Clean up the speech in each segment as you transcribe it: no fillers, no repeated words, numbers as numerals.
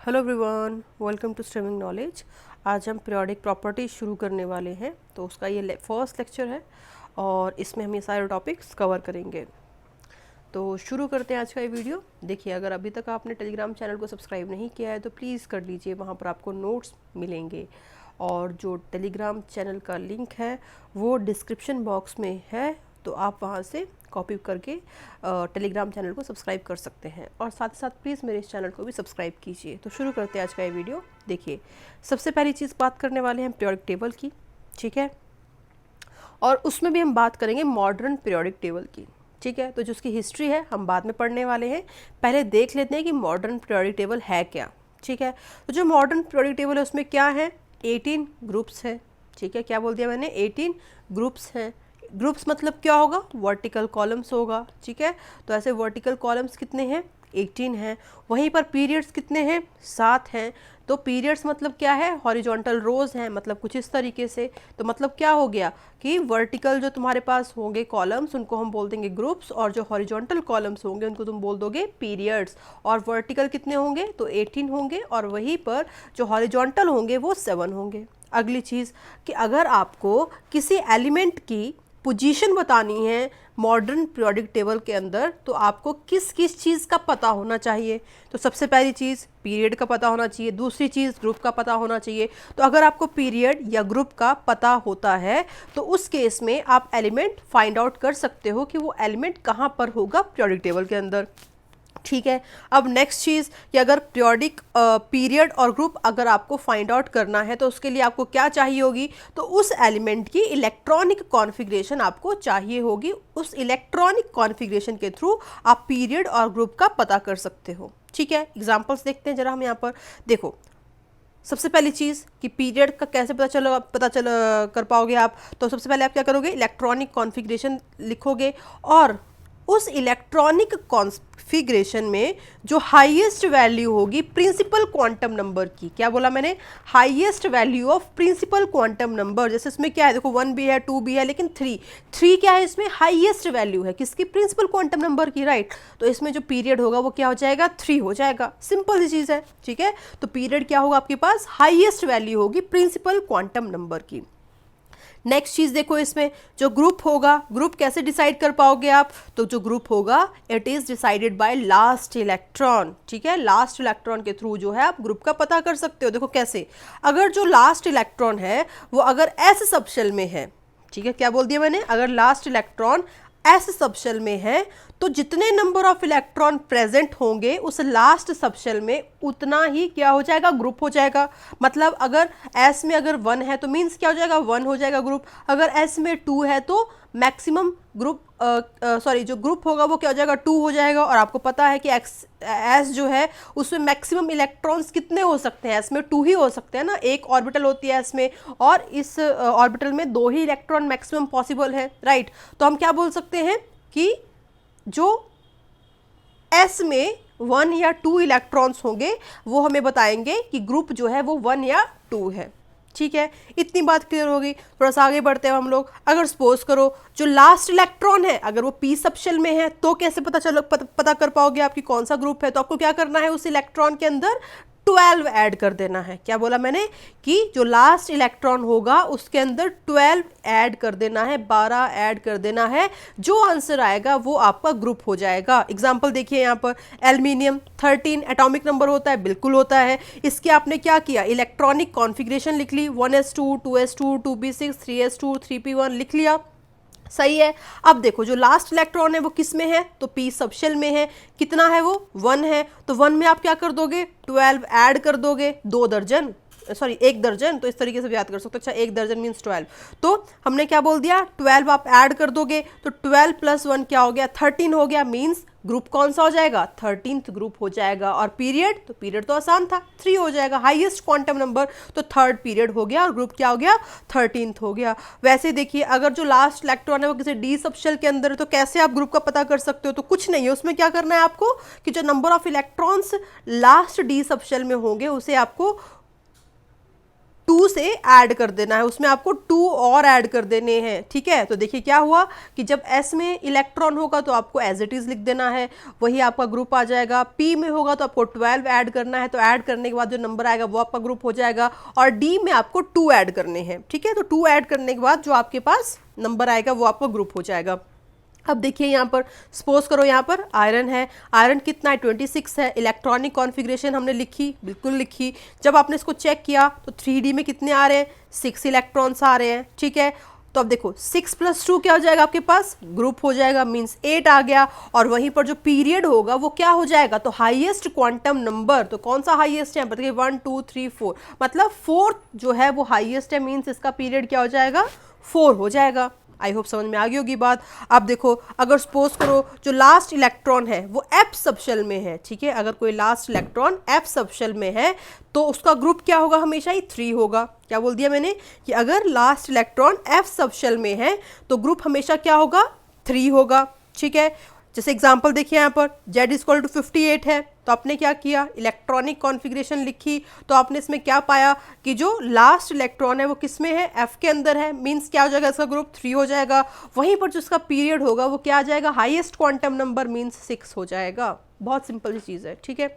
Hello everyone, welcome to streaming knowledge. आज हम periodic properties शुरू करने वाले हैं, तो उसका ये फर्स्ट लेक्चर है और इसमें हम ये सारे टॉपिक्स कवर करेंगे। तो शुरू करते हैं आज का ये वीडियो। देखिए, अगर अभी तक आपने टेलीग्राम चैनल को सब्सक्राइब नहीं किया है तो प्लीज़ कर लीजिए, वहाँ पर आपको नोट्स मिलेंगे और जो टेलीग्राम चैनल का लिंक है वो डिस्क्रिप्शन बॉक्स में है, तो आप वहाँ से कॉपी करके टेलीग्राम चैनल को सब्सक्राइब कर सकते हैं और साथ ही साथ प्लीज़ मेरे इस चैनल को भी सब्सक्राइब कीजिए। तो शुरू करते हैं आज का ये वीडियो। देखिए, सबसे पहली चीज़ बात करने वाले हैं पीरियोडिक टेबल की, ठीक है, और उसमें भी हम बात करेंगे मॉडर्न पीरियोडिक टेबल की, ठीक है। तो जो उसकी हिस्ट्री है हम बाद में पढ़ने वाले हैं, पहले देख लेते हैं कि मॉडर्न पीरियोडिक टेबल है क्या, ठीक है। तो जो मॉडर्न पीरियोडिक टेबल है उसमें क्या है, 18 ग्रुप्स है, ठीक है। क्या बोल दिया मैंने, 18 ग्रुप्स हैं। ग्रुप्स मतलब क्या होगा, वर्टिकल कॉलम्स होगा, ठीक है। तो ऐसे वर्टिकल कॉलम्स कितने हैं, 18 हैं। वहीं पर पीरियड्स कितने हैं, 7 हैं। तो पीरियड्स मतलब क्या है, हॉरिजॉन्टल रोज हैं, मतलब कुछ इस तरीके से। तो मतलब क्या हो गया कि वर्टिकल जो तुम्हारे पास होंगे कॉलम्स उनको हम बोल देंगे ग्रुप्स, और जो हॉरिजॉन्टल कॉलम्स होंगे उनको तुम बोल दोगे पीरियड्स। और वर्टिकल कितने होंगे, तो 18 होंगे, और वहीं पर जो हॉरिजॉन्टल होंगे वो 7 होंगे। अगली चीज़ कि अगर आपको किसी एलिमेंट की पोजीशन बतानी है मॉडर्न पीरियोडिक टेबल के अंदर, तो आपको किस किस चीज़ का पता होना चाहिए। तो सबसे पहली चीज़ पीरियड का पता होना चाहिए, दूसरी चीज़ ग्रुप का पता होना चाहिए। तो अगर आपको पीरियड या ग्रुप का पता होता है तो उस केस में आप एलिमेंट फाइंड आउट कर सकते हो कि वो एलिमेंट कहाँ पर होगा पीरियोडिक टेबल के अंदर, ठीक है। अब नेक्स्ट चीज़ कि अगर पीरियोडिक पीरियड और ग्रुप अगर आपको फाइंड आउट करना है तो उसके लिए आपको क्या चाहिए होगी, तो उस एलिमेंट की इलेक्ट्रॉनिक कॉन्फ़िगरेशन आपको चाहिए होगी। उस इलेक्ट्रॉनिक कॉन्फ़िगरेशन के थ्रू आप पीरियड और ग्रुप का पता कर सकते हो, ठीक है। एग्जांपल्स देखते हैं जरा हम यहाँ पर। देखो, सबसे पहली चीज़ कि पीरियड का कैसे पता चल कर पाओगे आप, तो सबसे पहले आप क्या करोगे, इलेक्ट्रॉनिक कॉन्फ़िगरेशन लिखोगे और उस इलेक्ट्रॉनिक कॉन्फ़िगरेशन में जो हाईएस्ट वैल्यू होगी प्रिंसिपल क्वांटम नंबर की, क्या बोला मैंने, highest value of principal quantum number. जैसे इसमें क्या है, देखो 1 भी है, 2 भी है, लेकिन 3 क्या है, इसमें हाईएस्ट वैल्यू है किसकी, प्रिंसिपल क्वांटम नंबर की, राइट। तो इसमें जो पीरियड होगा वो क्या हो जाएगा, 3 हो जाएगा। सिंपल सी चीज़ है, ठीक है। तो पीरियड क्या होगा आपके पास, हाईएस्ट वैल्यू होगी प्रिंसिपल क्वांटम नंबर की। नेक्स्ट चीज़ देखो, इसमें जो ग्रुप होगा, ग्रुप कैसे डिसाइड कर पाओगे आप, तो जो ग्रुप होगा it is decided by last electron, ठीक है। लास्ट इलेक्ट्रॉन के थ्रू जो है आप ग्रुप का पता कर सकते हो। देखो कैसे, अगर जो लास्ट इलेक्ट्रॉन है वो अगर एस सबशेल में है, ठीक है, क्या बोल दिया मैंने, अगर लास्ट इलेक्ट्रॉन एस सबशेल में है तो जितने नंबर ऑफ इलेक्ट्रॉन प्रेजेंट होंगे उस लास्ट सबशेल में उतना ही क्या हो जाएगा, ग्रुप हो जाएगा। मतलब अगर एस में अगर 1 है तो मीन्स क्या हो जाएगा, 1 हो जाएगा ग्रुप। अगर एस में 2 है तो मैक्सिमम ग्रुप जो ग्रुप होगा वो क्या हो जाएगा, 2 हो जाएगा। और आपको पता है कि एस जो है उसमें मैक्सिमम इलेक्ट्रॉन्स कितने हो सकते हैं, एस में 2 ही हो सकते हैं ना, एक ऑर्बिटल होती है एस में, और इस ऑर्बिटल में 2 ही इलेक्ट्रॉन मैक्सिमम पॉसिबल है, राइट। तो हम क्या बोल सकते हैं कि जो एस में 1 या 2 इलेक्ट्रॉन्स होंगे वो हमें बताएंगे कि ग्रुप जो है वो 1 या 2 है, ठीक है। इतनी बात क्लियर होगी। थोड़ा सा आगे बढ़ते हैं हम लोग। अगर सपोज करो जो लास्ट इलेक्ट्रॉन है अगर वो पी सबशेल में है तो कैसे पता कर पाओगे आपकी कौन सा ग्रुप है, तो आपको क्या करना है, उस इलेक्ट्रॉन के अंदर 12 ऐड कर देना है। क्या बोला मैंने कि जो लास्ट इलेक्ट्रॉन होगा उसके अंदर 12 ऐड कर देना है, 12 ऐड कर देना है। जो आंसर आएगा वो आपका ग्रुप हो जाएगा। एग्जांपल देखिए यहाँ पर, एल्यूमिनियम 13 एटॉमिक नंबर होता है, बिल्कुल होता है। इसके आपने क्या किया, इलेक्ट्रॉनिक कॉन्फ़िगरेशन लिख ली, 1s2 2s2 2p6 3s2 3p1 लिख लिया, सही है। अब देखो जो लास्ट इलेक्ट्रॉन है वो किस में है, तो पी सबशेल में है। कितना है वो, 1 है। तो 1 में आप क्या कर दोगे, 12 ऐड कर दोगे, 2 दर्जन, सॉरी 1 दर्जन, तो इस तरीके से भी याद कर सकते हो। अच्छा, 1 दर्जन मीन्स 12, तो हमने क्या बोल दिया, 12 आप ऐड कर दोगे तो 12 + 1 क्या हो गया, 13 हो गया। मीन्स ग्रुप कौन सा हो जाएगा, 13th ग्रुप हो जाएगा। और पीरियड, तो पीरियड तो आसान था, 3 हो जाएगा, हाईएस्ट क्वांटम नंबर, तो 3rd पीरियड हो गया और ग्रुप क्या हो गया, 13th हो गया। वैसे देखिए, अगर जो लास्ट इलेक्ट्रॉन है वो किसी डी सबशेल के अंदर है तो कैसे आप ग्रुप का पता कर सकते हो, तो कुछ नहीं है, उसमें क्या करना है आपको कि जो number of electrons last D subshell में होंगे उसे आपको 1 + 1 + 1 + 1 + 1 + 1 + 1 + 1 + 1 + 1 + 1 + 1 + 1 + 1 + 1 + 1 + 1 + 1 + 1 2 से ऐड कर देना है, उसमें आपको 2 और ऐड कर देने हैं, ठीक है। तो देखिए क्या हुआ कि जब S में इलेक्ट्रॉन होगा तो आपको एज इट इज़ लिख देना है, वही आपका ग्रुप आ जाएगा। P में होगा तो आपको 12 ऐड करना है, तो ऐड करने के बाद जो नंबर आएगा वो आपका ग्रुप हो जाएगा। और D में आपको 2 ऐड करने हैं, ठीक है। तो 2 ऐड करने के बाद जो आपके पास नंबर आएगा वो आपका ग्रुप हो जाएगा। अब देखिए यहाँ पर सपोज करो यहाँ पर आयरन है, आयरन कितना है 26 है, इलेक्ट्रॉनिक कॉन्फ़िगरेशन हमने लिखी, बिल्कुल लिखी। जब आपने इसको चेक किया तो 3D में कितने आ रहे हैं, 6 इलेक्ट्रॉन्स आ रहे हैं, ठीक है। तो अब देखो 6 + 2 क्या हो जाएगा आपके पास, ग्रुप हो जाएगा, मीन्स 8 आ गया। और वहीं पर जो पीरियड होगा वो क्या हो जाएगा, तो हाईएस्ट क्वांटम नंबर, तो कौन सा हाईएस्ट है बताइए, 1 2 3 4, मतलब 4th जो है वो हाईएस्ट है, मीन्स इसका पीरियड क्या हो जाएगा, 4 हो जाएगा। आई होप समझ में आ गई होगी बात। अब देखो अगर सपोज करो जो लास्ट इलेक्ट्रॉन है वो F सबशेल में है, ठीक है। अगर कोई लास्ट इलेक्ट्रॉन F सबशेल में है तो उसका ग्रुप क्या होगा, हमेशा ही 3 होगा। क्या बोल दिया मैंने कि अगर लास्ट इलेक्ट्रॉन F सबशेल में है तो ग्रुप हमेशा क्या होगा, 3 होगा, ठीक है। जैसे एग्जांपल देखिए यहाँ पर Z = 58 है, तो आपने क्या किया, इलेक्ट्रॉनिक कॉन्फ़िगरेशन लिखी, तो आपने इसमें क्या पाया कि जो लास्ट इलेक्ट्रॉन है वो किस में है, F के अंदर है, मीन्स क्या हो जाएगा, इसका ग्रुप 3 हो जाएगा। वहीं पर जो इसका पीरियड होगा वो क्या आ जाएगा, हाईएस्ट क्वांटम नंबर मीन्स 6 हो जाएगा। बहुत सिंपल सी चीज़ है, ठीक है।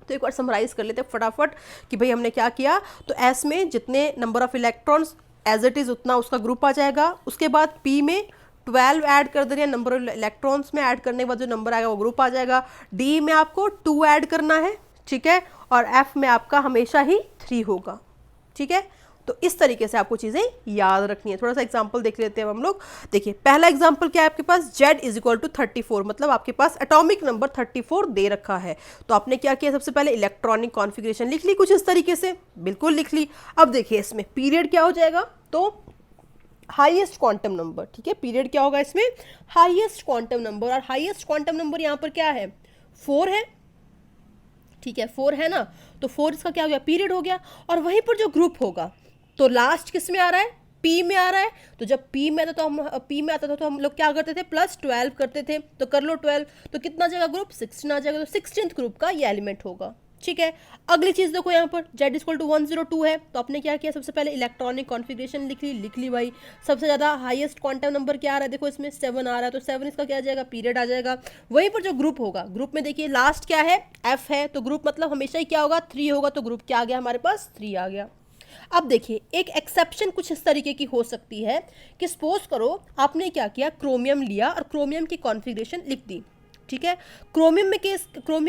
तो एक बार समराइज कर लेते हैं फटाफट कि भाई हमने क्या किया। तो S में जितने number of electrons as it is उतना उसका ग्रुप आ जाएगा। उसके बाद P में 12 ऐड कर दे रहे हैं, नंबर ऑफ इलेक्ट्रॉन्स में ऐड करने के बाद जो नंबर आएगा वो ग्रुप आ जाएगा। D में आपको 2 ऐड करना है, ठीक है। और F में आपका हमेशा ही 3 होगा, ठीक है। तो इस तरीके से आपको चीज़ें याद रखनी है। थोड़ा सा एग्जांपल देख लेते हैं हम लोग। देखिए पहला एग्जांपल क्या है आपके पास, Z = 34, मतलब आपके पास एटॉमिक नंबर 34 दे रखा है। तो आपने क्या किया, सबसे पहले इलेक्ट्रॉनिक कॉन्फ़िगरेशन लिख ली कुछ इस तरीके से, बिल्कुल लिख ली। अब देखिए इसमें पीरियड क्या हो जाएगा, तो हाईएस्ट क्वांटम नंबर, ठीक है। पीरियड क्या होगा इसमें, हाईएस्ट क्वांटम नंबर। और हाईएस्ट क्वांटम नंबर यहाँ पर क्या है, 4 है, ठीक है, 4 है ना। तो 4 इसका क्या हो गया, पीरियड हो गया। और वहीं पर जो ग्रुप होगा तो लास्ट किस में आ रहा है, P में आ रहा है। तो जब P में आता था तो हम लोग क्या करते थे, +12 करते थे। तो कर लो 12, तो कितना जाएगा ग्रुप, 16 आ जाएगा। तो 16th ग्रुप का ये एलिमेंट होगा, ठीक है। अगली चीज देखो यहाँ पर Z = 102 है, तो आपने क्या किया, सबसे पहले इलेक्ट्रॉनिक कॉन्फ़िगरेशन लिख ली भाई। सबसे ज्यादा हाईएस्ट क्वांटम नंबर क्या आ रहा है, देखो इसमें 7 आ रहा है, तो 7 इसका क्या आ जाएगा, पीरियड आ जाएगा। वहीं पर जो ग्रुप होगा, ग्रुप में देखिए लास्ट क्या है, F है, तो ग्रुप मतलब हमेशा ही क्या होगा, 3 होगा। तो ग्रुप क्या आ गया हमारे पास, 3 आ गया। अब देखिए एक एक्सेप्शन कुछ इस तरीके की हो सकती है कि सपोज करो आपने क्या किया, क्रोमियम लिया और क्रोमियम की कॉन्फ़िगरेशन लिख दी, ठीक है। क्रोमियम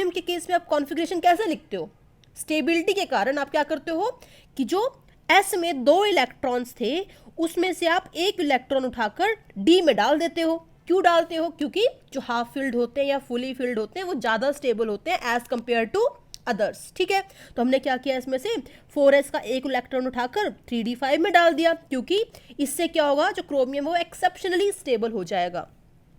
के केस में आप कॉन्फ़िगरेशन कैसे लिखते हो, स्टेबिलिटी के कारण आप क्या करते हो कि जो S में 2 इलेक्ट्रॉन्स थे उसमें से आप एक इलेक्ट्रॉन उठाकर D में डाल देते हो। क्यों डालते हो, क्योंकि जो हाफ फिल्ड होते हैं या फुली फिल्ड होते हैं वो ज़्यादा स्टेबल होते हैं एज कंपेयर टू अदर्स, ठीक है। तो हमने क्या किया, इसमें से 4s का एक इलेक्ट्रॉन उठाकर 3d5 में डाल दिया, क्योंकि इससे क्या होगा, जो क्रोमियम है वो एक्सेप्शनली स्टेबल हो जाएगा,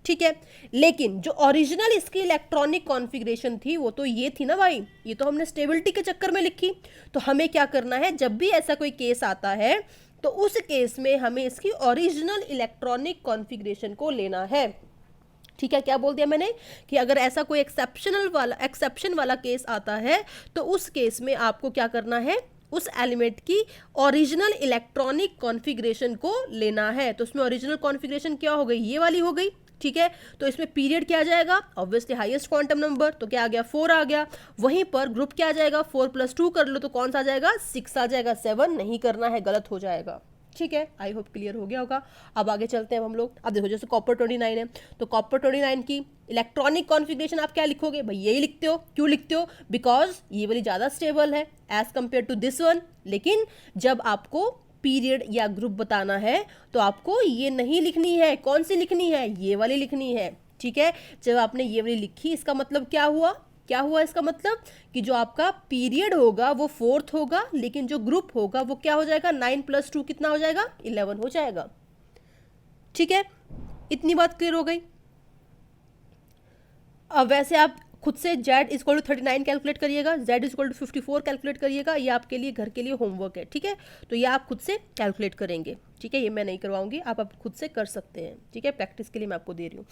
ठीक है। लेकिन जो ओरिजिनल इसकी इलेक्ट्रॉनिक कॉन्फ़िगरेशन थी वो तो ये थी ना भाई, ये तो हमने स्टेबिलिटी के चक्कर में लिखी। तो हमें क्या करना है, जब भी ऐसा कोई केस आता है तो उस केस में हमें इसकी ओरिजिनल इलेक्ट्रॉनिक कॉन्फ़िगरेशन को लेना है, ठीक है। क्या बोल दिया मैंने कि अगर ऐसा कोई एक्सेप्शन वाला केस आता है तो उस केस में आपको क्या करना है, उस एलिमेंट की ओरिजिनल इलेक्ट्रॉनिक कॉन्फ़िगरेशन को लेना है। तो उसमें ओरिजिनल कॉन्फ़िगरेशन क्या हो गई, ये वाली हो गई, ठीक है। तो इसमें पीरियड क्या आ जाएगा, ऑब्वियसली हाईएस्ट क्वांटम नंबर, तो क्या आ गया, 4 आ गया। वहीं पर ग्रुप क्या आ जाएगा, 4 + 2 कर लो तो कौन सा आ जाएगा, 6 आ जाएगा। 7 नहीं करना है, गलत हो जाएगा, ठीक है। आई होप क्लियर हो गया होगा। अब आगे चलते हैं हम लोग। अब देखो जैसे कॉपर 29 है, तो कॉपर 29 की इलेक्ट्रॉनिक कॉन्फ़िगरेशन आप क्या लिखोगे भाई, यही लिखते हो। क्यों लिखते हो, बिकॉज ये वाली ज़्यादा स्टेबल है as compare to this one. लेकिन जब आपको पीरियड या ग्रुप बताना है तो आपको ये नहीं लिखनी है, कौन सी लिखनी है, ये वाली लिखनी है, ठीक है। जब आपने ये वाली लिखी, इसका मतलब क्या हुआ, इसका मतलब कि जो आपका पीरियड होगा वो 4th होगा, लेकिन जो ग्रुप होगा वो क्या हो जाएगा, 9 + 2 कितना हो जाएगा, 11 हो जाएगा, ठीक है। इतनी बात क्लियर हो गई। अब वैसे आप खुद से z इक्वल टू 39 कैलकुलेट करिएगा, z इक्वल टू 54 कैलकुलेट करिएगा, ये आपके लिए घर के लिए होमवर्क है, ठीक है। तो ये आप खुद से कैलकुलेट करेंगे, ठीक है, ये मैं नहीं करवाऊंगी, आप खुद से कर सकते हैं, ठीक है, प्रैक्टिस के लिए मैं आपको दे रही हूँ।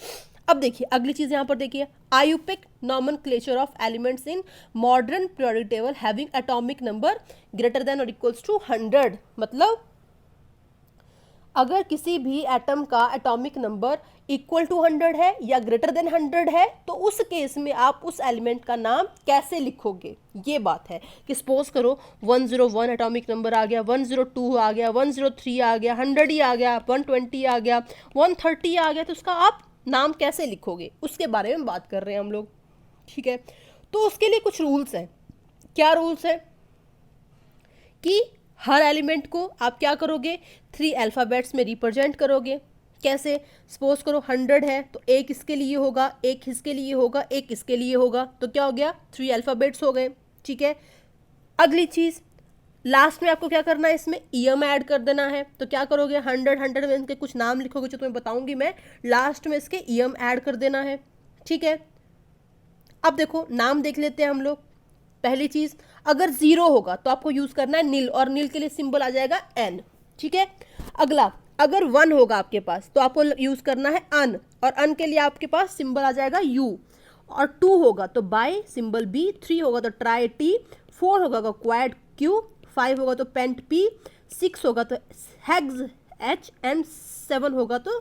अब देखिए अगली चीज़ यहाँ पर देखिए, IUPAC nomenclature of elements in modern periodic table having atomic number greater than और इक्वल्स टू 100, मतलब अगर किसी भी एटम का एटॉमिक नंबर इक्वल टू 100 है या ग्रेटर देन 100 है तो उस केस में आप उस एलिमेंट का नाम कैसे लिखोगे, ये बात है कि सपोज करो 101 एटॉमिक नंबर आ गया, 102 आ गया, 103 आ गया, 100 ही आ गया, 120 आ गया, 130 आ गया, तो उसका आप नाम कैसे लिखोगे, उसके बारे में बात कर रहे हैं हम लोग, ठीक है। तो उसके लिए कुछ रूल्स हैं। क्या रूल्स है कि हर एलिमेंट को आप क्या करोगे, 3 अल्फ़ाबेट्स में रिप्रेजेंट करोगे। कैसे, सपोज करो 100 है तो एक इसके लिए होगा, एक इसके लिए होगा, एक इसके लिए होगा, तो क्या हो गया, 3 अल्फ़ाबेट्स हो गए, ठीक है। अगली चीज़, लास्ट में आपको क्या करना है, इसमें ईएम ऐड कर देना है, तो क्या करोगे, 100 में इनके कुछ नाम लिखोगे जो तुम्हें बताऊंगी मैं, लास्ट में इसके ईएम ऐड कर देना है, ठीक है। अब देखो नाम देख लेते हैं हम लोग। पहली चीज, अगर 0 होगा तो आपको यूज करना है नील, और नील के लिए सिंबल आ जाएगा एन, ठीक है। अगला, अगर 1 होगा आपके पास तो आपको यूज करना है अन, और अन के लिए आपके पास सिंबल आ जाएगा यू, और 2 होगा तो बाय सिंबल बी, 3 होगा तो ट्राई टी, 4 होगा तो क्वाड क्यू, 5 होगा तो पेंट पी, 6 होगा तो हेग्स एच, एंड 7 होगा तो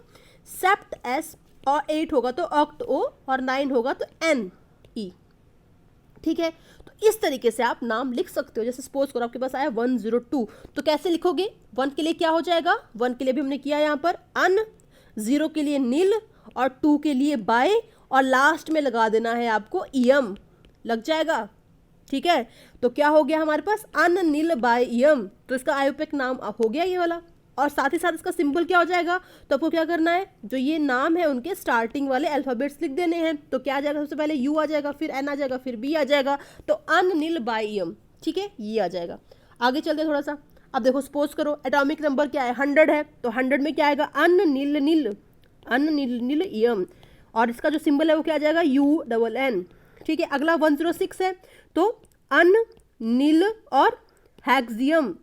सेप्ट एस, और 8 होगा तो ऑक्ट ओ, और 9 होगा तो एन ई, ठीक है। तो इस तरीके से आप नाम लिख सकते हो। जैसे सपोज करो आपके पास आया 102, तो कैसे लिखोगे, 1 के लिए क्या हो जाएगा, 1 के लिए भी हमने किया यहाँ पर अन, 0 के लिए नील, और 2 के लिए बाय, और लास्ट में लगा देना है आपको ईएम, लग जाएगा, ठीक है। तो क्या हो गया हमारे पास, अन नील बाय ईएम, तो इसका आयुपिक नाम हो गया ये वाला, और साथ ही साथ इसका सिंबल क्या हो जाएगा, तो आपको क्या करना है, जो ये नाम है उनके स्टार्टिंग वाले अल्फाबेट्स लिख देने हैं। तो क्या आ जाएगा, सबसे पहले यू आ जाएगा, फिर एन आ जाएगा, फिर बी आ जाएगा, तो अन नील बाय ईएम, ठीक है, ये आ जाएगा। आगे चलते हैं थोड़ा सा। अब देखो सपोज करो एटॉमिक नंबर क्या है, 100 है, तो 100 में क्या आएगा, अन नील नील, अन नील नील ईएम, और इसका जो सिंबल है वो क्या आ जाएगा, यू डबल एन, ठीक है। अगला 106 है, तो अन नील और हैक्सियम,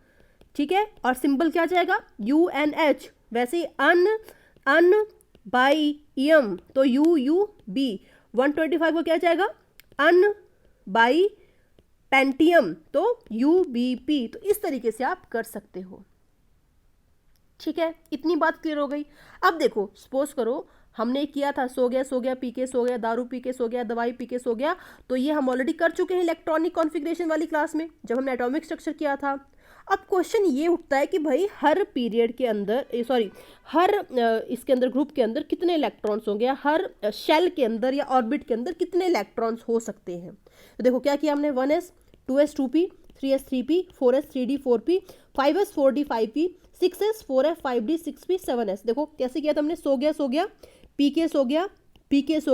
ठीक है, और सिंबल क्या जाएगा, यू एन एच। वैसे ही अन अन बाई ईएम, तो यू यू बी। 125 को क्या जाएगा, अन बाई पेंटियम, तो यू बी पी। तो इस तरीके से आप कर सकते हो, ठीक है। इतनी बात क्लियर हो गई। अब देखो सपोज करो हमने किया था सो गया पी के सो गया, दारू पी के सो गया, दवाई पी के सो गया, तो ये हम ऑलरेडी कर चुके हैं इलेक्ट्रॉनिक कॉन्फ़िगरेशन वाली क्लास में जब हमने एटॉमिक स्ट्रक्चर किया था। अब क्वेश्चन ये उठता है कि भाई हर पीरियड के अंदर हर इसके अंदर ग्रुप के अंदर कितने इलेक्ट्रॉन्स होंगे, या हर शेल के अंदर या ऑर्बिट के अंदर कितने इलेक्ट्रॉन्स हो सकते हैं। तो देखो क्या किया हमने, 1s 2s 2p 3s 3p 4s 3d 4p 5s 4d 5p 6s 4f 5d 6p 7s। देखो कैसे किया था हमने, सो गया पी के सो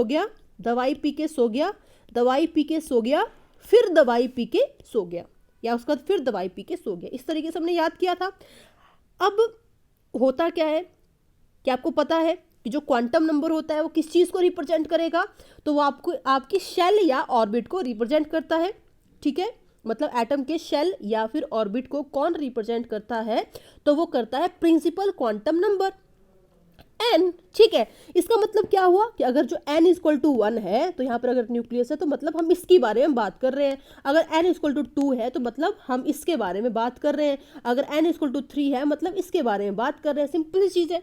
गया, दवाई पी के सो गया, दवाई पी के सो गया, फिर दवाई पी के सो गया, या उसके बाद फिर दवाई पी के सो गया। इस तरीके से हमने याद किया था। अब होता क्या है कि आपको पता है कि जो क्वांटम नंबर होता है वो किस चीज़ को रिप्रेजेंट करेगा, तो वो आपको आपकी शेल या ऑर्बिट को रिप्रेजेंट करता है, ठीक है। मतलब एटम के शेल या फिर ऑर्बिट को कौन रिप्रेजेंट करता है, तो वो करता है प्रिंसिपल क्वांटम नंबर n, ठीक है। इसका मतलब क्या हुआ कि अगर जो n इक्वल टू 1 है तो यहाँ पर अगर न्यूक्लियस है तो मतलब हम इसके बारे में बात कर रहे हैं, अगर n इक्वल टू 2 है तो मतलब हम इसके बारे में बात कर रहे हैं, अगर n इक्वल टू 3 है मतलब इसके बारे में बात कर रहे हैं। सिंपल चीज़ है,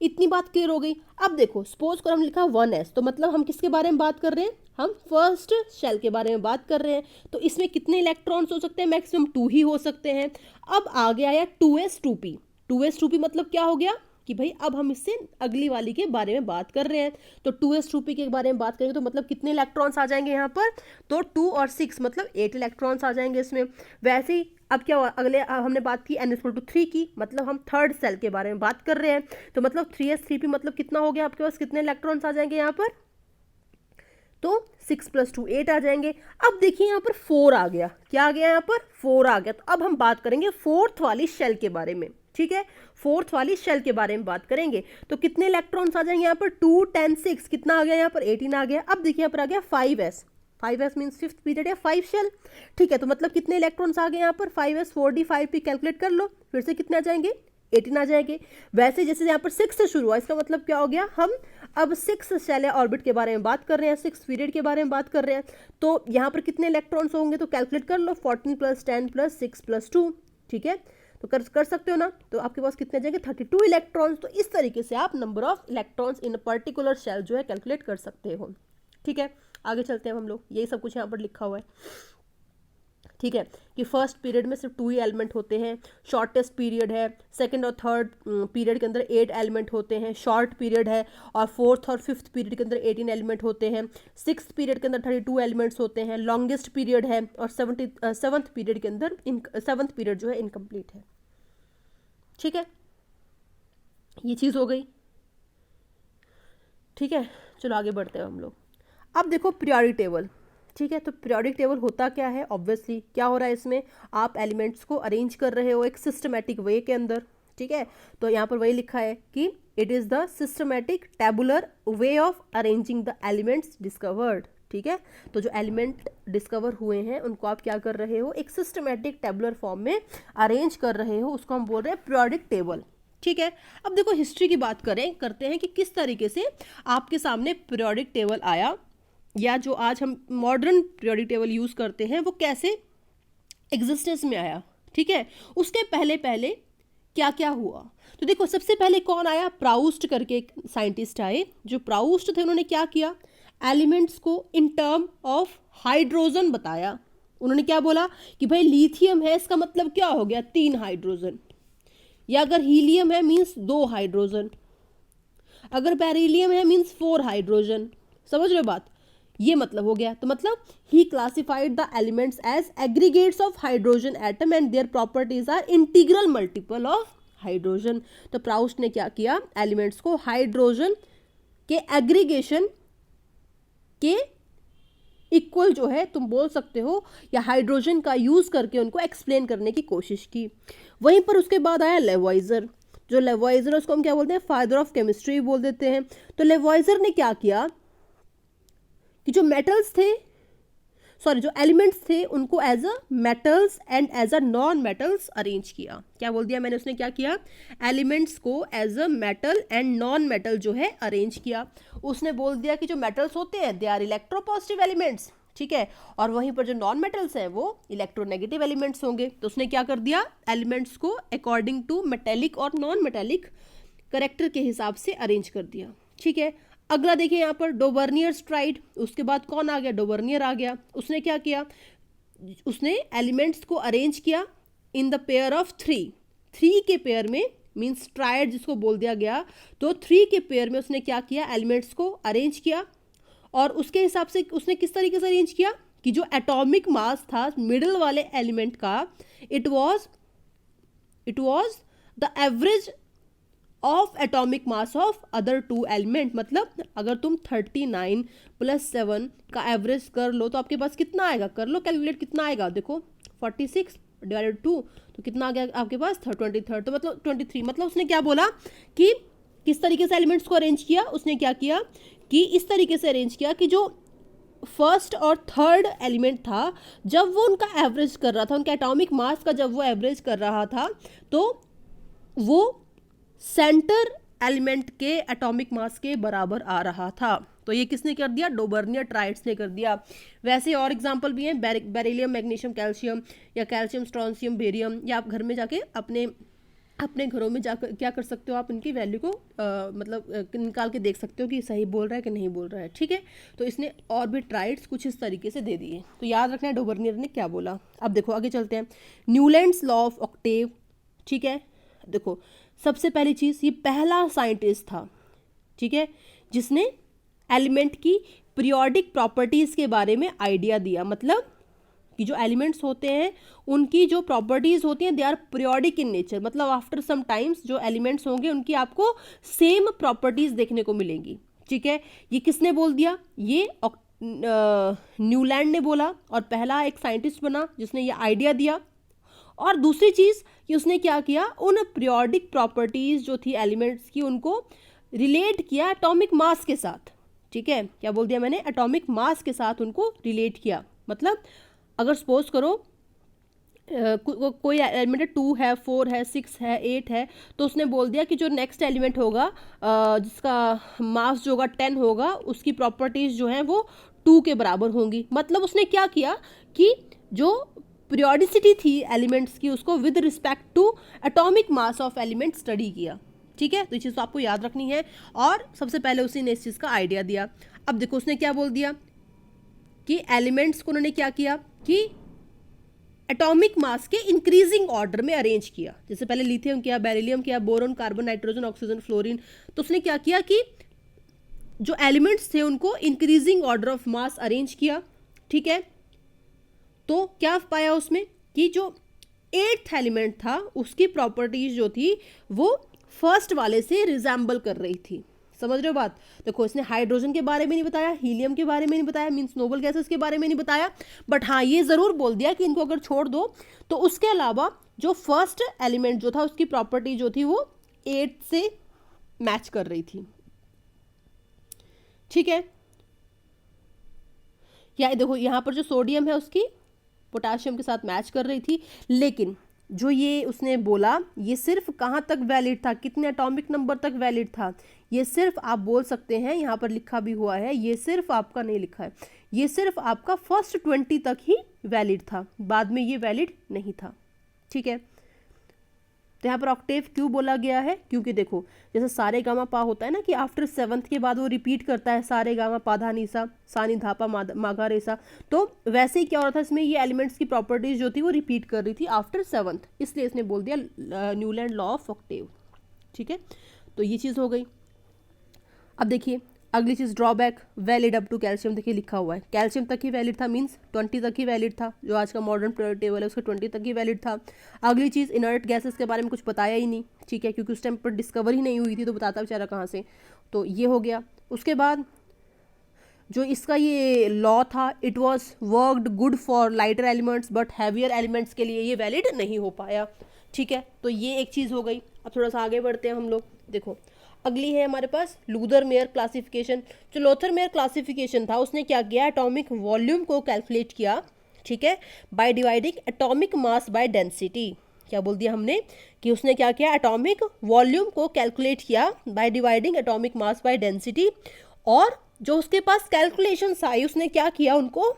इतनी बात क्लियर हो गई। अब देखो सपोज कर हम लिखा 1s, तो मतलब हम किसके बारे में बात कर रहे हैं, हम फर्स्ट शेल के बारे में बात कर रहे हैं। तो इसमें कितने इलेक्ट्रॉन्स हो सकते हैं, मैक्सिमम 2 ही हो सकते हैं। अब आगे आया 2s 2p, 2s 2p मतलब क्या हो गया कि भाई अब हम इससे अगली वाली के बारे में बात कर रहे हैं। तो 2s 2p के बारे में बात करेंगे तो मतलब कितने इलेक्ट्रॉन्स आ जाएंगे यहाँ पर, तो 2 और 6 मतलब 8 इलेक्ट्रॉन्स आ जाएंगे इसमें। वैसे ही अब क्या हुआ, अगले हमने बात की n इक्वल टू 3 की, मतलब हम थर्ड सेल के बारे में बात कर रहे हैं। तो मतलब 3s 3p मतलब कितना हो गया आपके पास, कितने इलेक्ट्रॉन्स आ जाएंगे यहाँ पर, तो 6 + 2 8 आ जाएंगे। अब देखिए यहाँ पर 4 आ गया, क्या आ गया यहाँ पर, 4 आ गया। तो अब हम बात करेंगे फोर्थ वाली शेल के बारे में, ठीक है। फोर्थ वाली शेल के बारे में बात करेंगे। तो कितने इलेक्ट्रॉन्स आ जाएंगे यहाँ पर 2, 10, 6, कितना आ गया यहाँ पर 18 आ गया। अब देखिए यहाँ पर आ गया 5s, 5s means fifth period या 5 शेल, ठीक है। तो मतलब कितने इलेक्ट्रॉन्स आ गए यहाँ पर 5s, 4d, 5p कैलकुलेट कर लो, फिर से कितने आ जाएंगे 18 आ जाएंगे। वैसे जैसे यहाँ पर 6 से शुरू हुआ, इसका मतलब क्या हो गया, हम अब 6 शेल या ऑर्बिट के बारे में बात कर रहे हैं, 6 पीरियड के बारे में बात कर रहे हैं। तो यहाँ पर कितने इलेक्ट्रॉन्स होंगे तो कैलकुलेट कर लो, 14 + 10 + 6 + 2, ठीक है। तो कर सकते हो ना। तो आपके पास कितने जाएंगे 32 इलेक्ट्रॉन्स। तो इस तरीके से आप number of electrons in particular shell जो है कैलकुलेट कर सकते हो, ठीक है। आगे चलते हैं हम लोग, यही सब कुछ यहाँ पर लिखा हुआ है, ठीक है, कि फर्स्ट पीरियड में सिर्फ 2 ही एलिमेंट होते हैं, शॉर्टेस्ट पीरियड है, सेकंड और थर्ड पीरियड के अंदर 8 एलिमेंट होते हैं, शॉर्ट पीरियड है, और फोर्थ और फिफ्थ पीरियड के अंदर 18 एलिमेंट होते हैं, सिक्स्थ पीरियड के अंदर 32 एलिमेंट्स होते हैं, लॉन्गेस्ट पीरियड है, और सेवन्थ पीरियड के अंदर सेवन्थ पीरियड जो है इनकम्प्लीट है, ठीक है। ये चीज़ हो गई, ठीक है। चलो आगे बढ़ते हैं हम लोग। अब देखो पीरियोडिक टेबल, ठीक है। तो पीरियोडिक टेबल होता क्या है, ऑब्वियसली क्या हो रहा है इसमें, आप एलिमेंट्स को अरेंज कर रहे हो एक सिस्टमैटिक वे के अंदर, ठीक है। तो यहाँ पर वही लिखा है कि it is the systematic tabular way of arranging the elements discovered, ठीक है। तो जो एलिमेंट डिस्कवर हुए हैं उनको आप क्या कर रहे हो, एक सिस्टमैटिक टेबुलर फॉर्म में अरेंज कर रहे हो, उसको हम बोल रहे हैं पीरियोडिक टेबल, ठीक है। अब देखो हिस्ट्री की बात करते हैं कि किस तरीके से आपके सामने पीरियोडिक टेबल आया, या जो आज हम मॉडर्न पीरियोडिक टेबल यूज़ करते हैं वो कैसे एग्जिस्टेंस में आया, ठीक है। उसके पहले पहले क्या क्या हुआ। तो देखो सबसे पहले कौन आया, प्राउस्ट करके एक साइंटिस्ट आए। जो प्राउस्ट थे उन्होंने क्या किया, एलिमेंट्स को इन टर्म ऑफ हाइड्रोजन बताया। उन्होंने क्या बोला कि भाई लिथियम है, इसका मतलब क्या हो गया 3 हाइड्रोजन, या अगर हीलियम है मीन्स 2 हाइड्रोजन, अगर बेरिलियम है मीन्स 4 हाइड्रोजन, समझ रहे हो बात, ये मतलब हो गया। तो मतलब ही classified the elements as aggregates of hydrogen atom and their properties are integral multiple of hydrogen. तो प्राउस्ट ने क्या किया, एलिमेंट्स को हाइड्रोजन के एग्रीगेशन के इक्वल जो है तुम बोल सकते हो, या हाइड्रोजन का यूज करके उनको एक्सप्लेन करने की कोशिश की। वहीं पर उसके बाद आया लेवॉइजर। जो लेवॉइजर है उसको हम क्या बोलते हैं, फादर ऑफ केमिस्ट्री बोल देते हैं। तो लेवॉइजर ने क्या किया कि जो मेटल्स थे, सॉरी जो एलिमेंट्स थे उनको as a metals and as a non metals arrange किया। क्या बोल दिया मैंने, उसने क्या किया, एलिमेंट्स को as a metal and non metal जो है अरेंज किया। उसने बोल दिया कि जो मेटल्स होते हैं दे आर इलेक्ट्रोपॉजिटिव एलिमेंट्स, ठीक है, और वहीं पर जो नॉन मेटल्स हैं वो इलेक्ट्रोनेगेटिव एलिमेंट्स होंगे। तो उसने क्या कर दिया, एलिमेंट्स को अकॉर्डिंग टू मेटेलिक और नॉन मेटेलिक करेक्टर के हिसाब से अरेंज कर दिया, ठीक है। अगला देखिए यहाँ पर डोवर्नियर्स ट्राइड, उसके बाद कौन आ गया, डोवर्नियर आ गया। उसने क्या किया, उसने एलिमेंट्स को अरेंज किया इन द पेयर ऑफ 3 के पेयर में, मींस ट्राइड जिसको बोल दिया गया। तो 3 के पेयर में उसने क्या किया, एलिमेंट्स को अरेंज किया, और उसके हिसाब से उसने किस तरीके से अरेंज किया कि जो एटॉमिक मास था मिडिल वाले एलिमेंट का, it was the average of atomic mass of other 2 element. मतलब अगर तुम 39 + 7 का एवरेज कर लो तो आपके पास कितना आएगा, कर लो कैलकुलेट, कितना आएगा, देखो 46 / 2 तो कितना आ गया आपके पास 23, तो मतलब 23। मतलब उसने क्या बोला कि किस तरीके से एलिमेंट्स को अरेंज किया, उसने क्या किया कि इस तरीके से अरेंज किया कि जो फर्स्ट और थर्ड एलिमेंट था जब वो उनका एवरेज कर रहा था, उनके एटॉमिक मास का जब वो एवरेज कर रहा था, तो वो सेंटर एलिमेंट के एटॉमिक मास के बराबर आ रहा था। तो ये किसने कर दिया, डोवर्नियर ट्राइड्स ने कर दिया। वैसे और एग्जांपल भी हैं, बेरिलियम, मैग्नीशियम, कैल्शियम, या कैल्शियम, स्ट्रोंशियम, बेरियम, या आप घर में जाके अपने घरों में जाकर क्या कर सकते हो, आप इनकी वैल्यू को मतलब निकाल के देख सकते हो कि सही बोल रहा है कि नहीं बोल रहा है, ठीक है। तो इसने और भी ट्राइड्स कुछ इस तरीके से दे दिए, तो याद रखना है डोवर्नियर ने क्या बोला। अब देखो आगे चलते हैं, न्यूलैंड्स लॉ ऑफ ऑक्टेव, ठीक है। देखो सबसे पहली चीज़, ये पहला साइंटिस्ट था, ठीक है, जिसने एलिमेंट की पीरियोडिक प्रॉपर्टीज़ के बारे में आइडिया दिया। मतलब कि जो एलिमेंट्स होते हैं उनकी जो प्रॉपर्टीज़ होती हैं they are periodic in nature. मतलब आफ्टर सम टाइम्स जो एलिमेंट्स होंगे उनकी आपको सेम प्रॉपर्टीज़ देखने को मिलेंगी, ठीक है। ये किसने बोल दिया, ये न्यूलैंड ने बोला, और पहला एक साइंटिस्ट बना जिसने ये आइडिया दिया। और दूसरी चीज़ कि उसने क्या किया, उन पीरियोडिक प्रॉपर्टीज़ जो थी एलिमेंट्स की उनको रिलेट किया एटॉमिक मास के साथ। ठीक है, क्या बोल दिया मैंने, एटॉमिक मास के साथ उनको रिलेट किया। मतलब अगर सपोज करो कोई एलिमेंट है 2 है 4 है 6 है 8 है, तो उसने बोल दिया कि जो नेक्स्ट एलिमेंट होगा जिसका मास जो होगा 10 होगा, उसकी प्रॉपर्टीज जो हैं वो 2 के बराबर होंगी। मतलब उसने क्या किया कि जो पीरियोडिसिटी थी एलिमेंट्स की उसको with respect to atomic mass of element study किया। ठीक है, तो ये चीज़ तो आपको याद रखनी है। और सबसे पहले उसी ने इस चीज़ का आइडिया दिया। अब देखो उसने क्या बोल दिया कि एलिमेंट्स को उन्होंने क्या किया कि एटॉमिक मास के इंक्रीजिंग ऑर्डर में अरेंज किया। जैसे पहले लिथियम किया, बेरिलियम किया, boron, carbon, nitrogen, oxygen, fluorine. तो उसने क्या किया कि जो एलिमेंट्स थे उनको increasing order of mass arrange किया। ठीक है, तो क्या पाया उसमें कि जो 8th एलिमेंट था उसकी प्रॉपर्टीज जो थी वो फर्स्ट वाले से रिजेंबल कर रही थी। समझ रहे हो बात? देखो इसने हाइड्रोजन के बारे में नहीं बताया, हीलियम के बारे में नहीं बताया, मींस नोबल गैसेस के बारे में नहीं बताया, बट हाँ ये ज़रूर बोल दिया कि इनको अगर छोड़ दो तो उसके अलावा जो फर्स्ट एलिमेंट जो था उसकी प्रॉपर्टी जो थी वो 8 से मैच कर रही थी। ठीक है, या देखो यहाँ पर जो सोडियम है उसकी पोटाशियम के साथ मैच कर रही थी। लेकिन जो ये उसने बोला ये सिर्फ कहाँ तक वैलिड था, कितने एटॉमिक नंबर तक वैलिड था, ये सिर्फ आप बोल सकते हैं, यहाँ पर लिखा भी हुआ है, ये सिर्फ आपका नहीं लिखा है, ये सिर्फ आपका फर्स्ट 20 तक ही वैलिड था, बाद में ये वैलिड नहीं था। ठीक है, तो यहाँ पर ऑक्टेव क्यों बोला गया है, क्योंकि देखो जैसे सारे गामा पा होता है ना कि आफ्टर 7th के बाद वो रिपीट करता है सारे गामा पाधा निसा सानी धापा मागा रेसा, तो वैसे ही क्या हो रहा था इसमें, ये एलिमेंट्स की प्रॉपर्टीज जो थी वो रिपीट कर रही थी आफ्टर 7th, इसलिए इसने बोल दिया न्यूलैंड लॉ ऑफ ऑक्टेव। ठीक है, तो ये चीज़ हो गई। अब देखिए अगली चीज़ drawback, valid up to calcium, देखिए लिखा हुआ है कैल्शियम तक ही वैलिड था, मींस 20 तक ही वैलिड था, जो आज का मॉडर्न पीरियोडिक टेबल है उसका 20 तक ही वैलिड था। अगली चीज़ इनर्ट गैसेस के बारे में कुछ बताया ही नहीं। ठीक है, क्योंकि उस टाइम पर डिस्कवर ही नहीं हुई थी तो बताता बेचारा कहाँ से, तो ये हो गया। उसके बाद जो इसका ये लॉ था, it was worked good for lighter elements but heavier elements के लिए ये वैलिड नहीं हो पाया। ठीक है, तो ये एक चीज़ हो गई। अब थोड़ा सा आगे बढ़ते हैं हम लोग। देखो अगली है हमारे पास लूथर मेयर क्लासिफिकेशन। जो लूथर मेयर क्लासिफिकेशन था उसने क्या किया, एटॉमिक वॉल्यूम को कैलकुलेट किया। ठीक है, by dividing atomic mass by density. क्या बोल दिया हमने कि उसने क्या किया, एटॉमिक वॉल्यूम को कैलकुलेट किया by dividing atomic mass by density, और जो उसके पास कैलकुलेशंस आई उसने क्या किया, उनको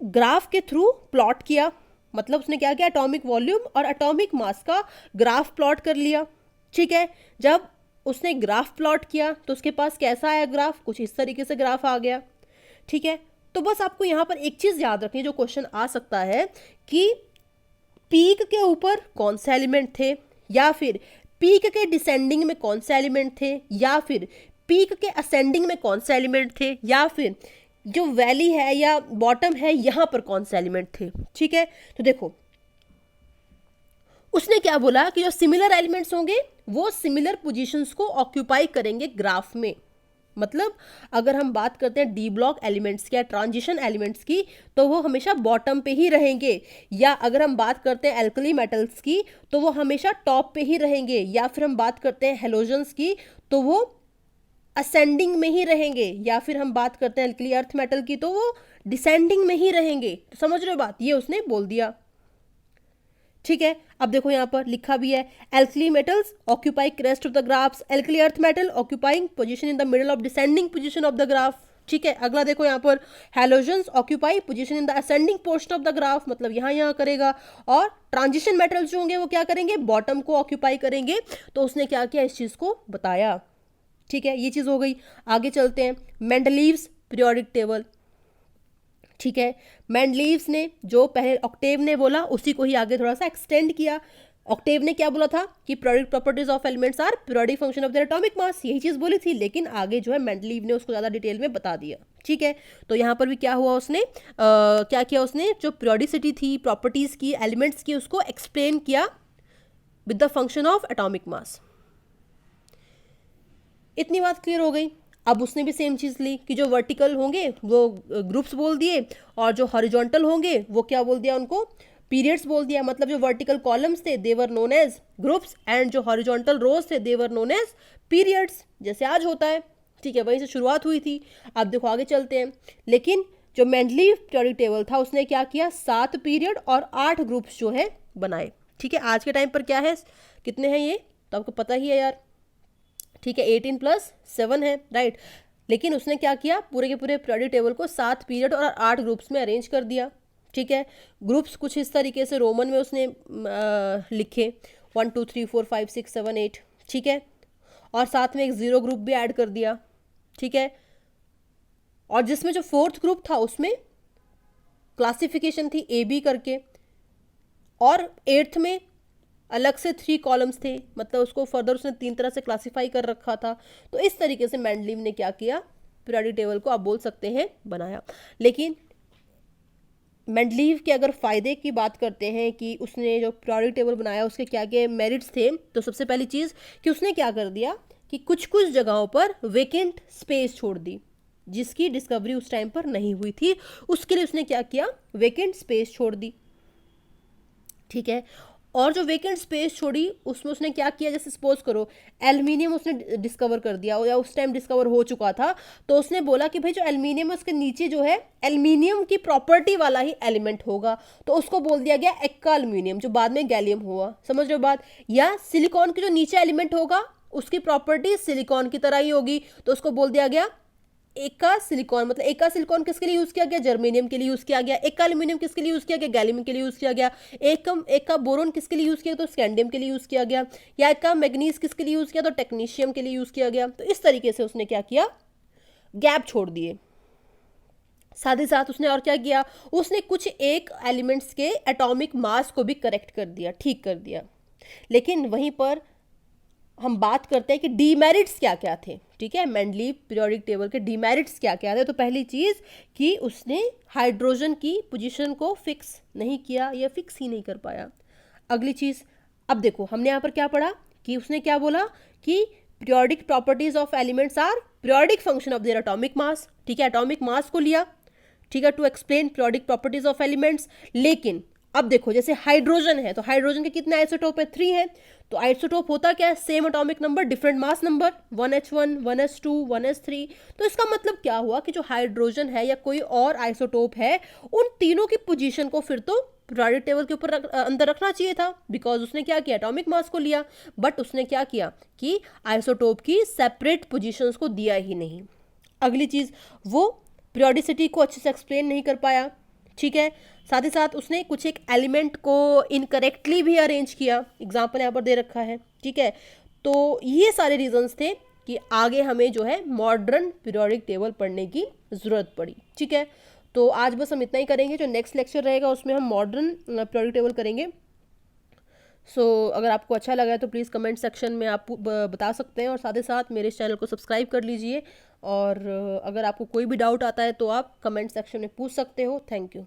ग्राफ के थ्रू प्लॉट किया। मतलब उसने क्या किया, एटॉमिक वॉल्यूम और एटॉमिक मास का ग्राफ प्लॉट कर लिया। ठीक है, जब उसने ग्राफ प्लॉट किया तो उसके पास कैसा आया ग्राफ, कुछ इस तरीके से ग्राफ आ गया। ठीक है, तो बस आपको यहाँ पर एक चीज़ याद रखनी, जो क्वेश्चन आ सकता है कि पीक के ऊपर कौन से एलिमेंट थे, या फिर पीक के डिसेंडिंग में कौन से एलिमेंट थे, या फिर पीक के असेंडिंग में कौन से एलिमेंट थे, या फिर जो वैली है या बॉटम है यहाँ पर कौन से एलिमेंट थे। ठीक है, तो देखो उसने क्या बोला कि जो सिमिलर एलिमेंट्स होंगे वो सिमिलर पोजीशंस को ऑक्यूपाई करेंगे ग्राफ में। मतलब अगर हम बात करते हैं डी ब्लॉक एलिमेंट्स की या ट्रांजिशन एलिमेंट्स की तो वो हमेशा बॉटम पे ही रहेंगे, या अगर हम बात करते हैं एल्कली मेटल्स की तो वो हमेशा टॉप पे ही रहेंगे, या फिर हम बात करते हैं हेलोजन्स की तो वो असेंडिंग में ही रहेंगे, या फिर हम बात करते हैं एल्कली अर्थ मेटल की तो वो डिसेंडिंग में ही रहेंगे। तो समझ रहे हो बात, ये उसने बोल दिया। ठीक है, अब देखो यहाँ पर लिखा भी है, alkali metals occupy crest of the graphs, alkali earth metal occupying position in the middle of descending position of the graph. ठीक है, अगला देखो यहाँ पर halogens occupy position in the ascending portion of the graph, मतलब यहाँ करेगा, और ट्रांजिशन मेटल्स जो होंगे वो क्या करेंगे, बॉटम को ऑक्यूपाई करेंगे। तो उसने क्या किया, इस चीज़ को बताया। ठीक है, ये चीज़ हो गई। आगे चलते हैं, मेंडलीव्स पीरियोडिक टेबल। ठीक है, मेंडलीव्स ने जो पहले ऑक्टेव ने बोला उसी को ही आगे थोड़ा सा एक्सटेंड किया। ऑक्टेव ने क्या बोला था कि periodic properties of elements are periodic function of their atomic mass, यही चीज़ बोली थी, लेकिन आगे जो है मेंडलीव ने उसको ज़्यादा डिटेल में बता दिया। ठीक है, तो यहाँ पर भी क्या हुआ, उसने क्या किया, उसने जो पीरियोडिसिटी थी प्रॉपर्टीज़ की एलिमेंट्स की उसको एक्सप्लेन किया with the function of atomic mass. इतनी बात क्लियर हो गई। अब उसने भी सेम चीज़ ली कि जो वर्टिकल होंगे वो ग्रुप्स बोल दिए, और जो हॉरिजॉन्टल होंगे वो क्या बोल दिया, उनको पीरियड्स बोल दिया। मतलब जो वर्टिकल कॉलम्स थे they were known as groups, and जो हॉरिजॉन्टल रोज थे they were known as periods, जैसे आज होता है। ठीक है, वहीं से शुरुआत हुई थी। अब देखो आगे चलते हैं। लेकिन जो मेंडलीव पीरियोडिक टेबल था उसने क्या किया, 7 पीरियड और 8 ग्रुप्स जो है बनाए। ठीक है, आज के टाइम पर क्या है, कितने हैं ये तो आपको पता ही है यार। ठीक है, 18 + 7 है, राइट। लेकिन उसने क्या किया, पूरे के पूरे पीरियोडिक टेबल को 7 पीरियड और 8 ग्रुप्स में अरेंज कर दिया। ठीक है, ग्रुप्स कुछ इस तरीके से रोमन में उसने लिखे 1 2 3 4 5 6 7 8। ठीक है, और साथ में एक 0 ग्रुप भी ऐड कर दिया। ठीक है, और जिसमें जो 4th ग्रुप था उसमें क्लासिफिकेशन थी AB करके, और 8th में अलग से 3 कॉलम्स थे, मतलब उसको फर्दर उसने 3 तरह से क्लासिफाई कर रखा था। तो इस तरीके से मेंडलीव ने क्या किया, पीरियोडिक टेबल को आप बोल सकते हैं बनाया। लेकिन मेंडलीव के अगर फ़ायदे की बात करते हैं कि उसने जो पीरियोडिक टेबल बनाया उसके क्या क्या मेरिट्स थे, तो सबसे पहली चीज़ कि उसने क्या कर दिया कि कुछ कुछ जगहों पर वेकेंट स्पेस छोड़ दी, जिसकी डिस्कवरी उस टाइम पर नहीं हुई थी। उसके लिए उसने क्या किया, वेकेंट स्पेस छोड़ दी। ठीक है, और जो वेकेंट स्पेस छोड़ी उसमें उसने क्या किया, जैसे सपोज करो एल्युमिनियम उसने डिस्कवर कर दिया या उस टाइम डिस्कवर हो चुका था, तो उसने बोला कि भाई जो एल्युमिनियम है उसके नीचे जो है एल्युमिनियम की प्रॉपर्टी वाला ही एलिमेंट होगा, तो उसको बोल दिया गया एक्का एल्युमिनियम, जो बाद में गैलियम हुआ। समझ रहे हो बात। या सिलिकॉन के जो नीचे एलिमेंट होगा उसकी प्रॉपर्टी सिलिकॉन की तरह ही होगी, तो उसको बोल दिया गया एका सिलिकॉन। मतलब एका सिलिकॉन किसके लिए यूज किया गया, जर्मेनियम के लिए यूज किया गया। एका एल्यूमिनियम किसके लिए यूज किया गया, गैलियम के लिए यूज किया गया। एका बोरोन किसके लिए यूज किया, तो स्कैंडियम के लिए यूज किया गया। या एका मैग्नीज किसके लिए यूज किया, तो टेक्नीशियम के लिए यूज किया गया। तो इस तरीके से उसने क्या किया, गैप छोड़ दिए। साथ ही साथ उसने और क्या किया, उसने कुछ एक एलिमेंट्स के एटॉमिक मास को भी करेक्ट कर दिया, ठीक कर दिया। लेकिन वहीं पर हम बात करते हैं कि डीमेरिट्स क्या क्या थे। ठीक है, मेंडलीव पीरियोडिक टेबल के डीमेरिट्स क्या क्या थे। तो पहली चीज़ कि उसने हाइड्रोजन की पोजीशन को फिक्स नहीं किया या फिक्स ही नहीं कर पाया। अगली चीज़, अब देखो हमने यहाँ पर क्या पढ़ा कि उसने क्या बोला कि periodic properties of elements are periodic function of their atomic mass. ठीक है, एटॉमिक मास को लिया, ठीक है, to explain periodic properties of elements. लेकिन अब देखो जैसे हाइड्रोजन है, तो हाइड्रोजन के कितने आइसोटोप है, 3 है। तो आइसोटोप होता क्या है, same atomic number different mass number, 1h1 1s2 1s3। तो इसका मतलब क्या हुआ कि जो हाइड्रोजन है या कोई और आइसोटोप है, उन तीनों की पोजीशन को फिर तो पीरियोडिक टेबल के ऊपर अंदर रखना चाहिए था, बिकॉज उसने क्या किया, एटॉमिक मास को लिया। बट उसने क्या किया कि आइसोटोप की सेपरेट पोजीशंस को दिया ही नहीं। अगली चीज, वो पीरियोडिसिटी को अच्छे से एक्सप्लेन नहीं कर पाया। ठीक है, साथ ही साथ उसने कुछ एक एलिमेंट को इनकरेक्टली भी अरेंज किया, एग्जाम्पल यहाँ पर दे रखा है। ठीक है, तो ये सारे रीजंस थे कि आगे हमें जो है मॉडर्न पीरियोडिक टेबल पढ़ने की ज़रूरत पड़ी। ठीक है, तो आज बस हम इतना ही करेंगे। जो नेक्स्ट लेक्चर रहेगा उसमें हम मॉडर्न पीरियोडिक टेबल करेंगे। अगर आपको अच्छा लगा है तो प्लीज़ कमेंट सेक्शन में आप बता सकते हैं, और साथ ही साथ मेरे इस चैनल को सब्सक्राइब कर लीजिए। और अगर आपको कोई भी डाउट आता है तो आप कमेंट सेक्शन में पूछ सकते हो। Thank you.